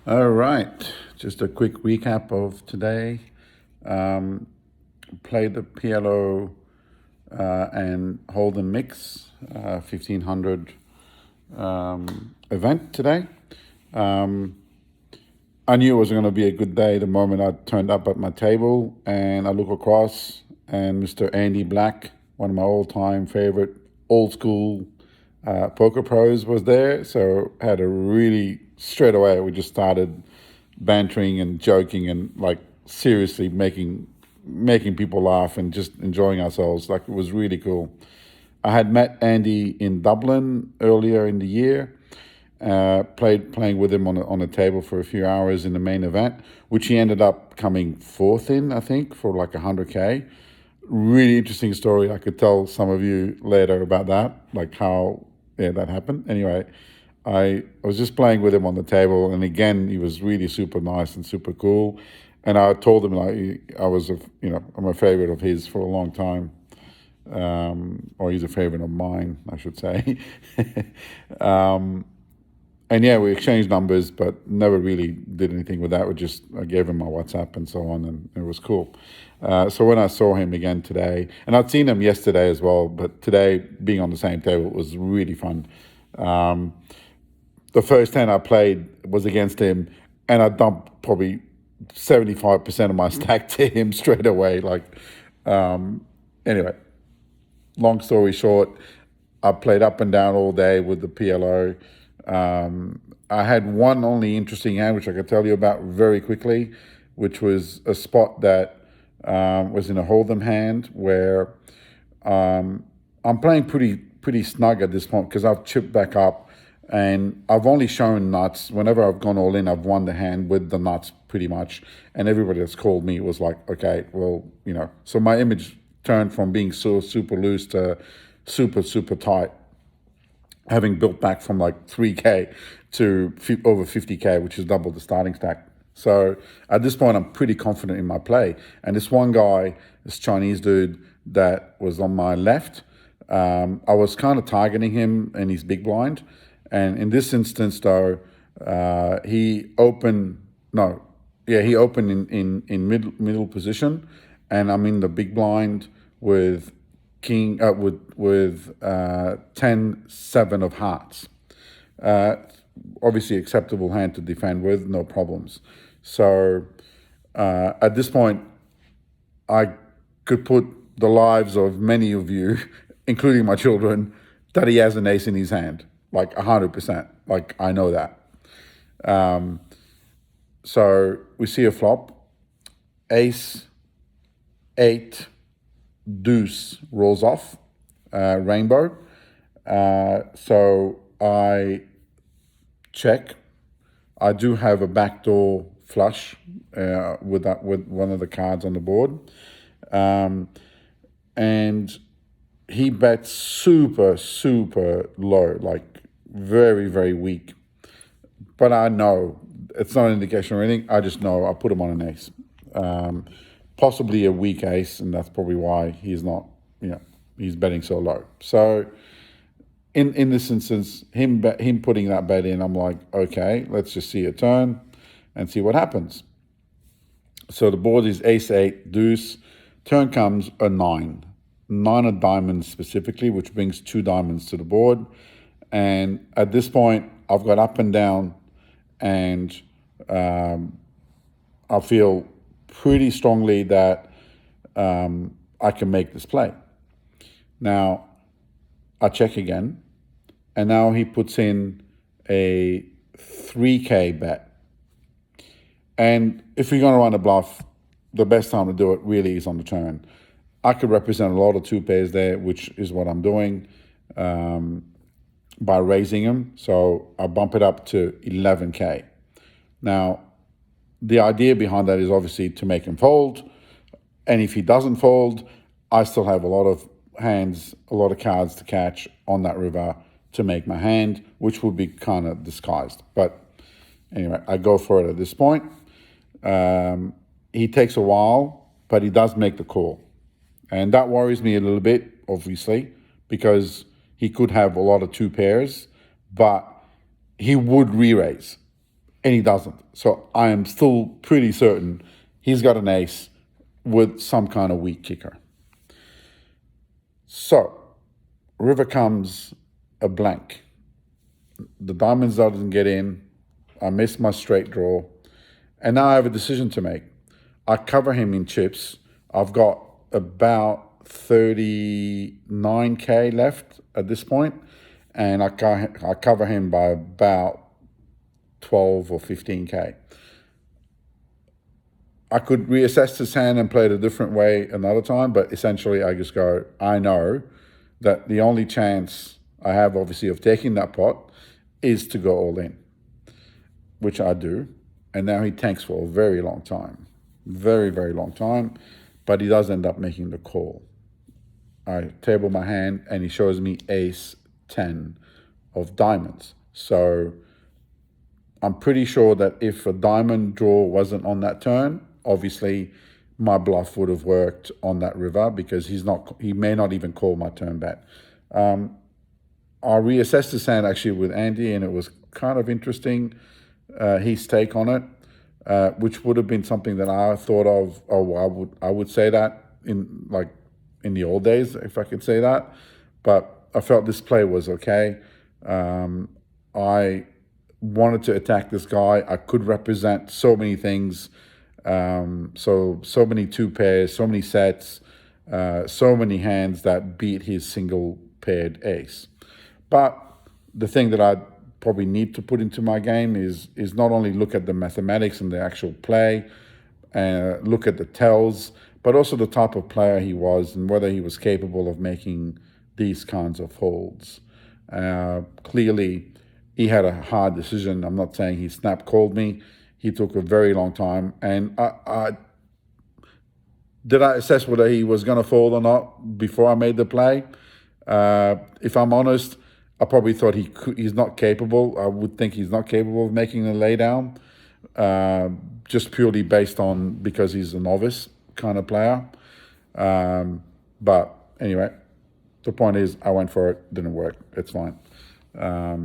All right, just a quick recap of today. Um, Played the PLO and Holden Mix 1500 event today. Um, I knew it was going to be a good day the moment I turned up at my table and I look across and Mr. Andy Black, one of my all-time favorite old school poker pros, was there. So had a really straight away we just started bantering and joking and like seriously making people laugh and just enjoying ourselves. Like it was really cool. I had met Andy in Dublin earlier in the year. Playing with him on a table for a few hours in the main event, which he ended up coming fourth in, I think, for like 100K. Really interesting story. I could tell some of you later about that, like how that happened. Anyway, I was just playing with him on the table, and again, he was really super nice and super cool. And I told him like I'm a favorite of his for a long time, or he's a favorite of mine, I should say. And yeah, we exchanged numbers, but never really did anything with that. I gave him my WhatsApp and so on, and it was cool. So when I saw him again today, and I'd seen him yesterday as well, but today being on the same table was really fun. Um, the first hand I played was against him, and I dumped probably 75% of my stack to him straight away. Anyway, long story short, I played up and down all day with the PLO. I had one only interesting hand, which I could tell you about very quickly, which was a spot that was in a Hold'em hand where I'm playing pretty snug at this point because I've chipped back up and I've only shown nuts. Whenever I've gone all in, I've won the hand with the nuts pretty much. And everybody that's called me was like, okay, well, So my image turned from being so super loose to super tight, having built back from like 3K to over 50K, which is double the starting stack. So at this point, I'm pretty confident in my play. And this one guy, this Chinese dude that was on my left, I was kind of targeting him in his big blind. And in this instance, though, he opened, no, yeah, he opened in middle position. And I'm in the big blind with king with 10-7 of hearts. Uh, Obviously acceptable hand to defend with, no problems. So at this point, I could put the lives of many of you, including my children, that he has an ace in his hand, like 100%. Like I know that. So we see a flop, ace, eight, deuce rolls off, rainbow. So I check. I do have a backdoor flush with one of the cards on the board, and he bets super low, like very weak. But I know it's not an indication or anything. I just know I put him on an ace, possibly a weak ace, and that's probably why he's not. He's betting so low. So in this instance, him putting that bet in, I'm like, okay, let's just see a turn and see what happens. So the board is ace eight deuce. Turn comes a nine of diamonds specifically, which brings two diamonds to the board. And at this point, I've got up and down, and I feel pretty strongly that I can make this play. Now, I check again, and now he puts in a 3K bet. And if you're going to run a bluff, the best time to do it really is on the turn. I could represent a lot of two pairs there, which is what I'm doing by raising them. So I bump it up to 11K. Now, the idea behind that is obviously to make him fold. And if he doesn't fold, I still have a lot of hands, a lot of cards to catch on that river to make my hand, which would be kind of disguised. But anyway, I go for it at this point. He takes a while, but he does make the call. And that worries me a little bit, obviously, because he could have a lot of two pairs, but he would re-raise. and he doesn't. So I am still pretty certain he's got an ace with some kind of weak kicker. So river comes a blank. The diamonds doesn't get in. I miss my straight draw. And now I have a decision to make. I cover him in chips. I've got about 39K left at this point, and I cover him by about 12 or 15K. I could reassess this hand and play it a different way another time, but essentially I just go, I know that the only chance I have, obviously, of taking that pot is to go all in, which I do. And now he tanks for a very long time, very, very long time, but he does end up making the call. I table my hand and he shows me ace 10 of diamonds. So I'm pretty sure that if a diamond draw wasn't on that turn, obviously my bluff would have worked on that river because he may not even call my turn bet. I reassessed this hand actually with Andy, and it was kind of interesting, his take on it, which would have been something that I thought of. Oh, I would say that in the old days, if I could say that. But I felt this play was okay. I wanted to attack this guy. I could represent so many things. So many two pairs, so many sets, so many hands that beat his single paired ace. But the thing that I probably need to put into my game is not only look at the mathematics and the actual play, look at the tells, but also the type of player he was and whether he was capable of making these kinds of holds. Clearly, he had a hard decision. I'm not saying he snap called me. He took a very long time. And did I assess whether he was going to fold or not before I made the play? If I'm honest, I probably thought he's not capable. I would think he's not capable of making a laydown, just purely based on because he's a novice kind of player. But anyway, the point is I went for it, didn't work. It's fine. A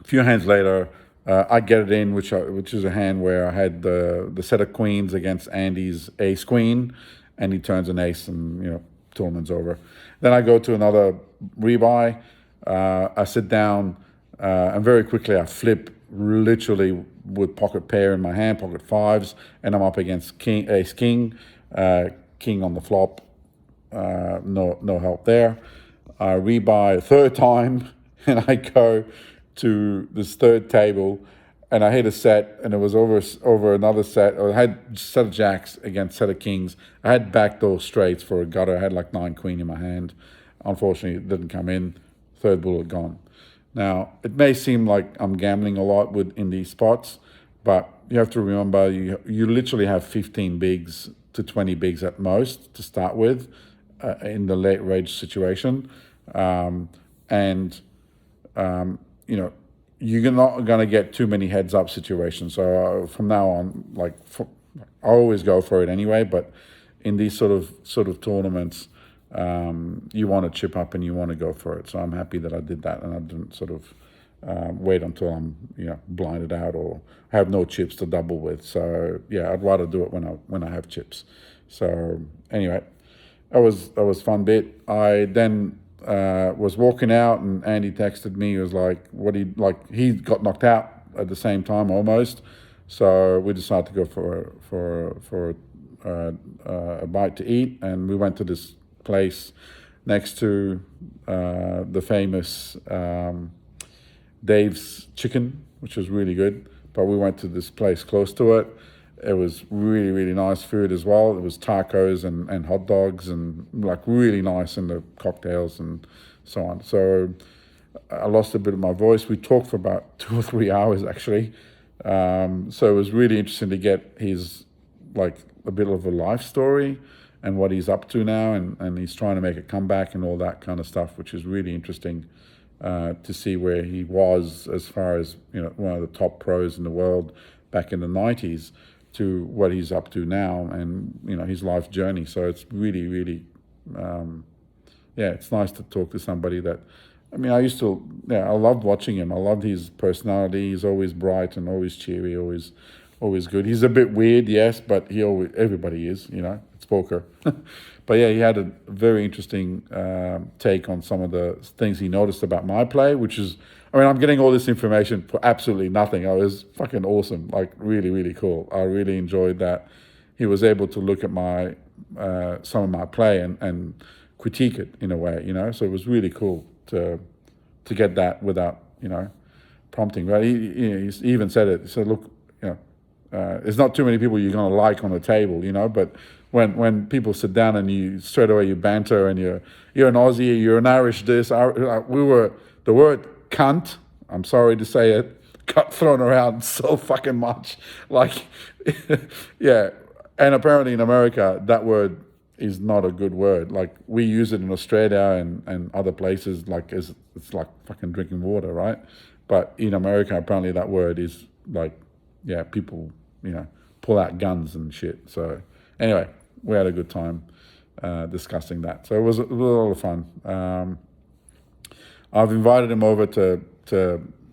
few hands later, I get it in, which is a hand where I had the set of queens against Andy's ace queen, and he turns an ace, and tournament's over. Then I go to another rebuy. I sit down, and very quickly I flip, literally with pocket pair in my hand, pocket fives, and I'm up against ace king, king on the flop. No help there. I rebuy a third time, and I go to this third table, and I hit a set, and it was over another set. I had set of jacks against set of kings. I had backdoor straights for a gutter. I had like 9 queen in my hand. Unfortunately, it didn't come in. Third bullet gone. Now, it may seem like I'm gambling a lot in these spots, but you have to remember you literally have 15 bigs to 20 bigs at most to start with in the late range situation. You're not going to get too many heads up situations. So from now on, I always go for it anyway. But in these sort of tournaments, you want to chip up and you want to go for it. So I'm happy that I did that, and I didn't sort of wait until I'm blinded out or have no chips to double with. So yeah, I'd rather do it when I have chips. So anyway, that was fun bit. I then was walking out, and Andy texted me. He was like, he got knocked out at the same time almost. So we decided to go for a bite to eat, and we went to this place next to the famous Dave's Chicken, which was really good. But we went to this place close to it. It was really, really nice food as well. It was tacos and hot dogs and really nice, and the cocktails and so on. So I lost a bit of my voice. We talked for about 2 or 3 hours actually. So it was really interesting to get his a bit of a life story and what he's up to now, and he's trying to make a comeback and all that kind of stuff, which is really interesting to see where he was as far as one of the top pros in the world back in the 90s to what he's up to now, and his life journey. So it's really, really, it's nice to talk to somebody that I mean, I used to, yeah, I loved watching him. I loved his personality. He's always bright and always cheery, always good. He's a bit weird, yes, but everybody is, it's poker. But yeah, he had a very interesting take on some of the things he noticed about my play, which is, I mean, I'm getting all this information for absolutely nothing. It was fucking awesome, like really, really cool. I really enjoyed that. He was able to look at some of my play and critique it in a way, So it was really cool to get that without prompting. But he even said it. He said, "Look, there's not too many people you're going to like on the table, But when people sit down and you straight away you banter and you're an Aussie, you're an Irish. We were the word cunt. I'm sorry to say it, got thrown around so fucking much, like, yeah." And apparently in America, that word is not a good word. Like we use it in Australia and other places, like it's like fucking drinking water, right? But in America, apparently that word is like, yeah, people, pull out guns and shit. So anyway, we had a good time discussing that. So it was a lot of fun. I've invited him over to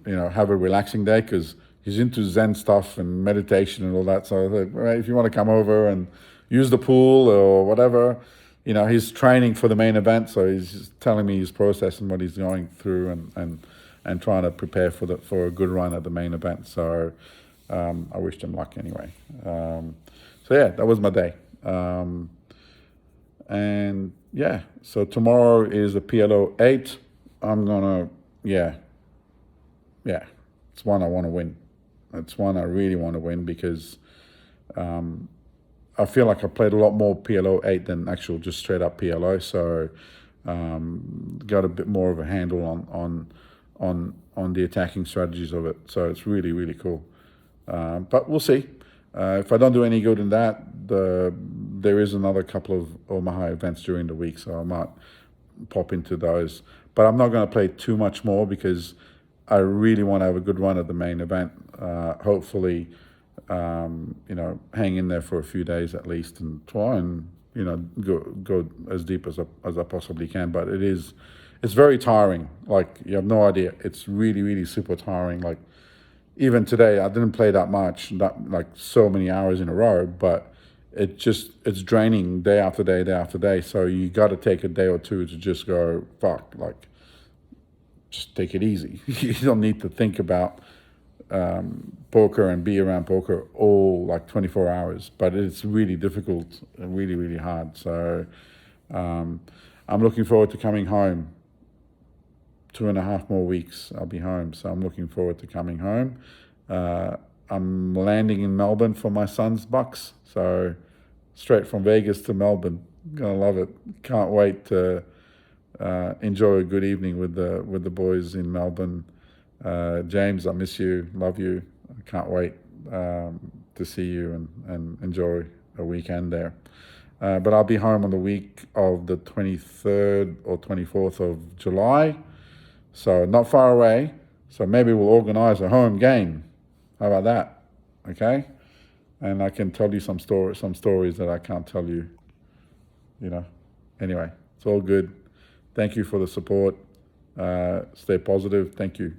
have a relaxing day because he's into Zen stuff and meditation and all that. So I thought, well, if you want to come over and use the pool or whatever, he's training for the main event. So he's just telling me his process and what he's going through and trying to prepare for a good run at the main event. So I wished him luck anyway. So yeah, that was my day. And yeah, so tomorrow is a PLO 8. I'm gonna, yeah, it's one I want to win. It's one I really want to win because I feel like I played a lot more PLO 8 than actual just straight up PLO. So got a bit more of a handle on the attacking strategies of it. So it's really, really cool. But we'll see. If I don't do any good in that, there is another couple of Omaha events during the week, so I might pop into those. But I'm not going to play too much more because I really want to have a good run at the main event. Hopefully, hang in there for a few days at least and try and go as deep as I possibly can. But it's very tiring. Like you have no idea. It's really, really super tiring. Like even today, I didn't play that much, like so many hours in a row, but it's draining day after day, day after day. So you got to take a day or two to just go, fuck, like, just take it easy. You don't need to think about poker and be around poker all like 24 hours, but it's really difficult and really, really hard. So I'm looking forward to coming home. 2.5 more weeks, I'll be home. So I'm looking forward to coming home. I'm landing in Melbourne for my son's Bucks. So straight from Vegas to Melbourne. Gonna love it. Can't wait to enjoy a good evening with the boys in Melbourne. James, I miss you. Love you. I can't wait to see you and enjoy a weekend there. But I'll be home on the week of the 23rd or 24th of July. So not far away. So maybe we'll organize a home game. How about that? Okay? And I can tell you some stories that I can't tell you, Anyway, it's all good. Thank you for the support. Stay positive. Thank you.